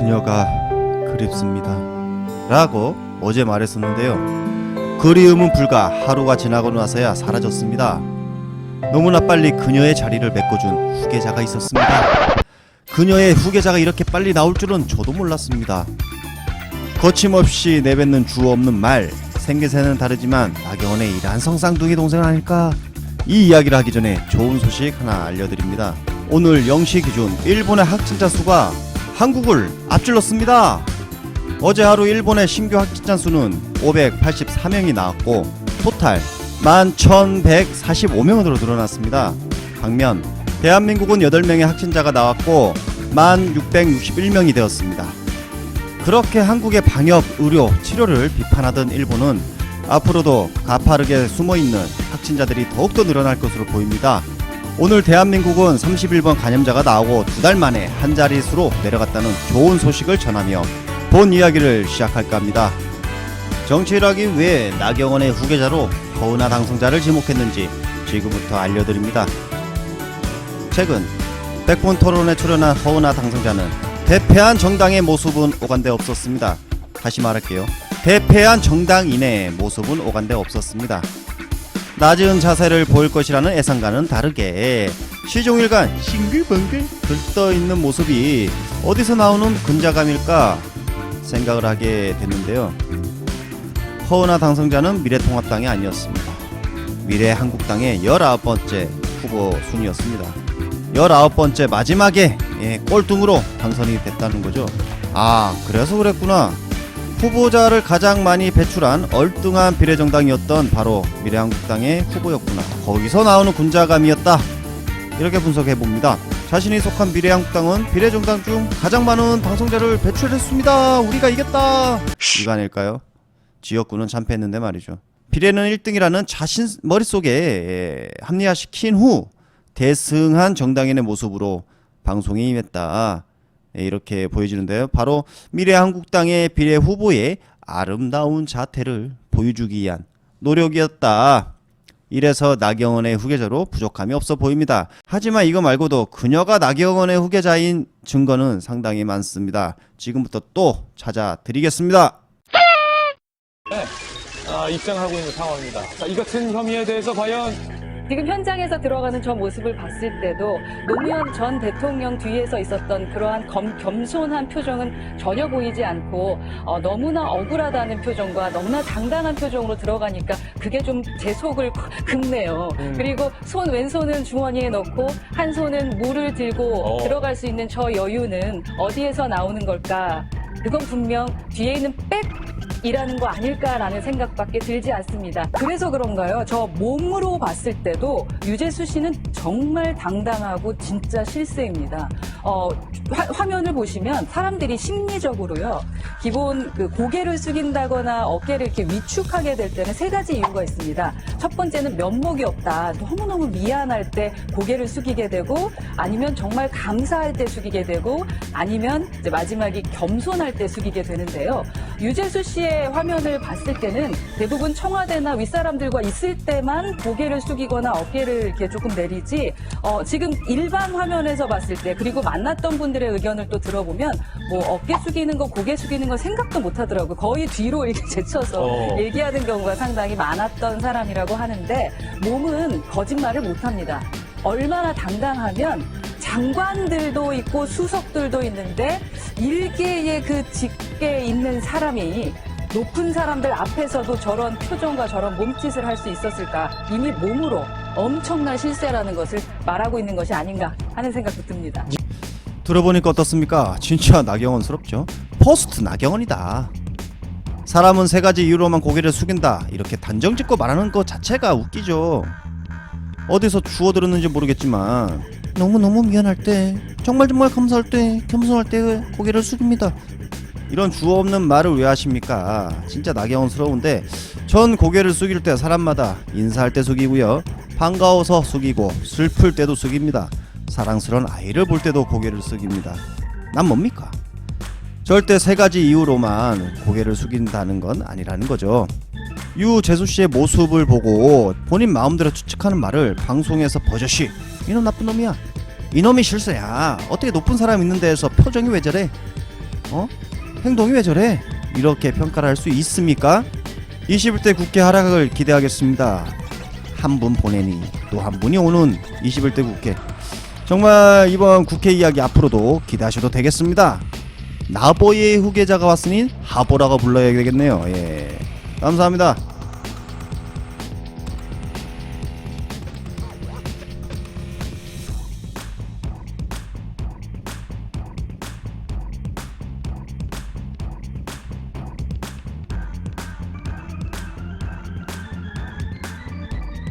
그녀가 그립습니다 라고 어제 말했었는데요. 그리움은 불과 하루가 지나고 나서야 사라졌습니다. 너무나 빨리 그녀의 자리를 메꿔준 후계자가 있었습니다. 그녀의 후계자가 이렇게 빨리 나올 줄은 저도 몰랐습니다. 거침없이 내뱉는 주 없는 말, 생김새는 다르지만 나경원의 이란 성쌍둥이 동생 아닐까? 이 이야기를 하기 전에 좋은 소식 하나 알려드립니다. 오늘 0시 기준 일본의 확진자 수가 한국을 앞질렀습니다. 어제 하루 일본의 신규 확진자 수는 584명이 나왔고 토탈 11,145명으로 늘어났습니다. 반면 대한민국은 8명의 확진자가 나왔고 1,661명이 되었습니다. 그렇게 한국의 방역, 의료, 치료를 비판하던 일본은 앞으로도 가파르게 숨어있는 확진자들이 더욱더 늘어날 것으로 보입니다. 오늘 대한민국은 31번 감염자가 나오고 2달 만에 한 자릿수로 내려갔다는 좋은 소식을 전하며 본 이야기를 시작할까 합니다. 정치를 하기 위해 나경원의 후계자로 허은하 당선자를 지목했는지 지금부터 알려드립니다. 최근 백분 토론에 출연한 허은하 당선자는 대패한 정당의 모습은 오간데 없었습니다. 다시 말할게요. 대패한 정당인의 모습은 오간데 없었습니다. 낮은 자세를 보일 것이라는 예상과는 다르게 시종일관 싱글벙글 들떠있는 모습이 어디서 나오는 근자감일까 생각을 하게 됐는데요. 허은하 당선자는 미래통합당이 아니었습니다. 미래한국당의 19번째 후보 순이었습니다. 19번째 마지막에 꼴등으로 당선이 됐다는 거죠. 아, 그래서 그랬구나. 후보자를 가장 많이 배출한 얼등한 비례정당이었던 바로 미래한국당의 후보였구나. 거기서 나오는 군자감이었다. 이렇게 분석해봅니다. 자신이 속한 미래한국당은 비례정당 중 가장 많은 당선자를 배출했습니다. 우리가 이겼다. 이거 아닐까요? 지역구는 참패했는데 말이죠. 비례는 1등이라는 자신 머릿속에 합리화시킨 후 대승한 정당인의 모습으로 방송에 임했다. 이렇게 보여지는데요. 바로 미래한국당의 비례 후보의 아름다운 자태를 보여주기 위한 노력이었다. 이래서 나경원의 후계자로 부족함이 없어 보입니다. 하지만 이거 말고도 그녀가 나경원의 후계자인 증거는 상당히 많습니다. 지금부터 또 찾아드리겠습니다. 입장하고 있는 상황입니다. 자, 이 같은 혐의에 대해서 과연 지금 현장에서 들어가는 저 모습을 봤을 때도 노무현 전 대통령 뒤에서 있었던 그러한 겸손한 표정은 전혀 보이지 않고 너무나 억울하다는 표정과 너무나 당당한 표정으로 들어가니까 그게 좀 제 속을 긁네요. 그리고 왼손은 주머니에 넣고 한 손은 물을 들고 들어갈 수 있는 저 여유는 어디에서 나오는 걸까? 그건 분명 뒤에 있는 백이라는 거 아닐까라는 생각밖에 들지 않습니다. 그래서 그런가요? 저 몸으로 봤을 때도 유재수 씨는 정말 당당하고 진짜 실세입니다. 화면을 보시면 사람들이 심리적으로요. 기본 고개를 숙인다거나 어깨를 이렇게 위축하게 될 때는 세 가지 이유가 있습니다. 첫 번째는 면목이 없다. 너무너무 미안할 때 고개를 숙이게 되고 아니면 정말 감사할 때 숙이게 되고 아니면 이제 마지막이 겸손할 때 숙이게 되는데요. 유재수 씨의 화면을 봤을 때는 대부분 청와대나 윗사람들과 있을 때만 고개를 숙이거나 어깨를 이렇게 조금 내리지 지금 일반 화면에서 봤을 때 그리고 만났던 분들의 의견을 또 들어보면 뭐 어깨 숙이는 거 고개 숙이는 거 생각도 못 하더라고요. 거의 뒤로 이렇게 제쳐서 얘기하는 경우가 상당히 많았던 사람이라고 하는데 몸은 거짓말을 못 합니다. 얼마나 당당하면 장관들도 있고 수석들도 있는데 일개의 그 직계에 있는 사람이 높은 사람들 앞에서도 저런 표정과 저런 몸짓을 할 수 있었을까? 이미 몸으로 엄청난 실세라는 것을 말하고 있는 것이 아닌가 하는 생각도 듭니다. 들어보니까 어떻습니까? 진짜 나경원스럽죠? 포스트 나경원이다. 사람은 세 가지 이유로만 고개를 숙인다. 이렇게 단정짓고 말하는 것 자체가 웃기죠. 어디서 주워들었는지 모르겠지만 너무너무 미안할 때 정말 감사할 때 겸손할 때 고개를 숙입니다. 이런 주어 없는 말을 왜 하십니까? 진짜 나경원스러운데 전 고개를 숙일 때 사람마다 인사할 때 숙이고요. 반가워서 숙이고 슬플 때도 숙입니다. 사랑스러운 아이를 볼 때도 고개를 숙입니다. 난 뭡니까? 절대 세 가지 이유로만 고개를 숙인다는 건 아니라는 거죠. 유재수씨의 모습을 보고 본인 마음대로 추측하는 말을 방송에서 버젓이 이놈 나쁜 놈이야, 이놈이 실세야, 어떻게 높은 사람 있는 데에서 표정이 왜 저래, 행동이 왜 저래? 이렇게 평가를 할 수 있습니까? 21대 국회 하락을 기대하겠습니다. 한 분 보내니 또 한 분이 오는 21대 국회. 정말 이번 국회 이야기 앞으로도 기대하셔도 되겠습니다. 나보이의 후계자가 왔으니 하보라고 불러야 되겠네요. 예. 감사합니다.